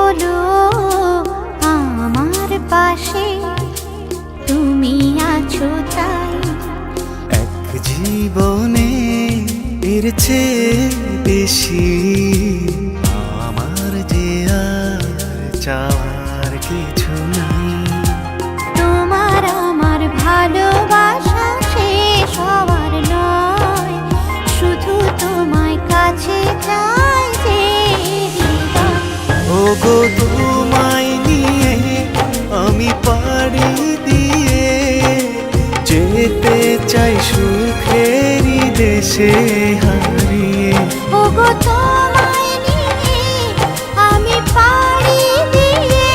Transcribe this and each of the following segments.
হলো আমার পাশে, তুমি আছো তাই। এক জীবনে এর চেয়ে বেশি আমার যে আর চাওয়ার কিছু নাই। তোমার আমার ভালোবাসা শেষ হওয়ার নয়, শুধু তোমায় কাছে চাই যে হৃদয়। ওগো তোমায় নিয়ে আমি পাড়ি দিয়ে যেতে চাই সুখেরই দেশে হারিয়ে। ওগো তোমায় নিয়ে আমি পাড়ি দিয়ে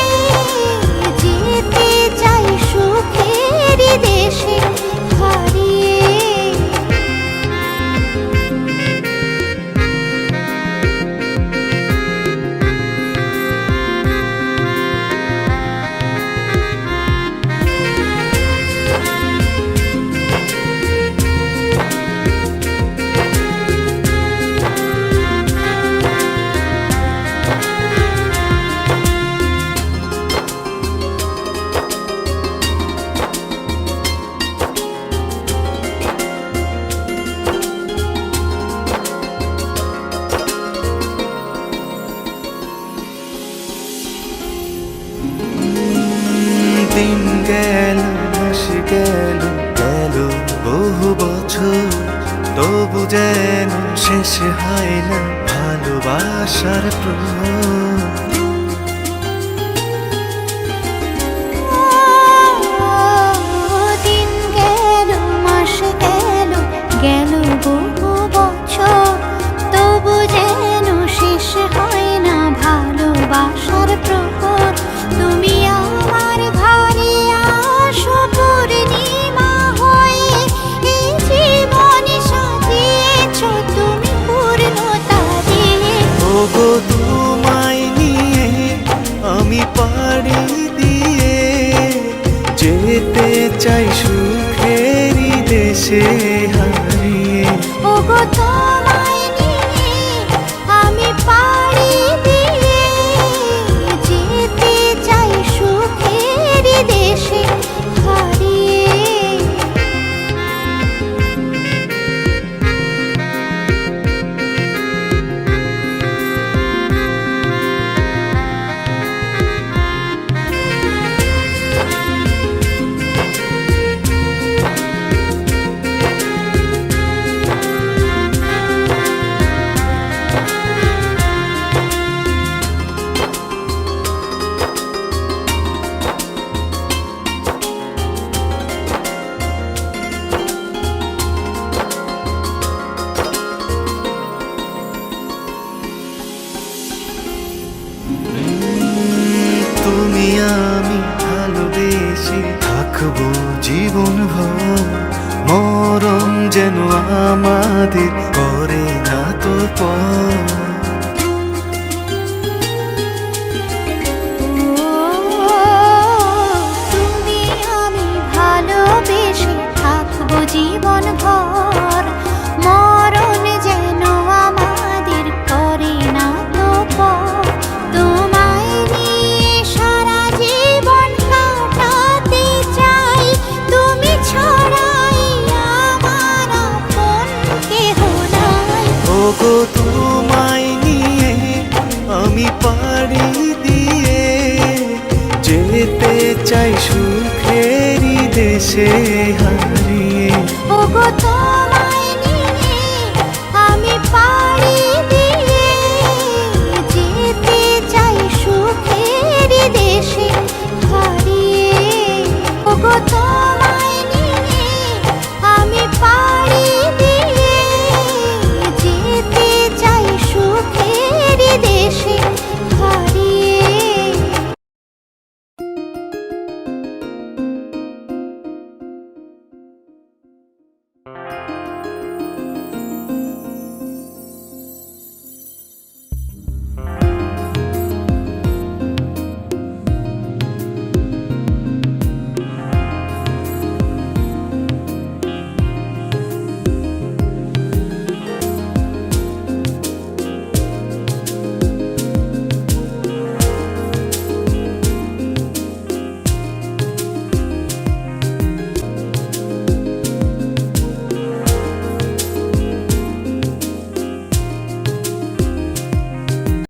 যেতে চাই সুখের দেশে হারিয়ে। দিন গেল মাস গেল গেল বহু বছর, তবু যেন শেষ হয় না ভালোবাসার প্রহর। দিন গেল মাস গেল গেল বহু বছর, তবু যেন শেষ হয় না ভালোবাসার প্রহর। তুমি আমার ঘরে আসো পূর্ণিমা হয়ে, এই জীবন সাজিয়েছ তুমি পূর্ণতা দিয়ে। ওগো তোমায় নিয়ে আমি পাড়ি দিয়ে যেতে চাই সুখেরই দেশে হারিয়ে। ওগো তোমায় নিয়ে আমি পাড়ি দিয়ে যেতে চাই সুখের দেশে হারিয়ে। তুমি আমি ভালোবেসে থাকবো জীবন ভর, মরণ যেন আমাদের করে না তো পর। তুমি আমি ভালোবেসে থাকবো জীবন ভর, মরণ যেন আমাদের করে না তো পর। তোমায় নিয়ে সারা জীবন কাটাতে চাই, তুমি ছড়াই আমার আপন কেহ নাই। ওগো তোমায় নিয়ে আমি পাড়ি দিয়ে যেতে চাই সুখেরই দেশে হারিয়ে। ওগো তোমায়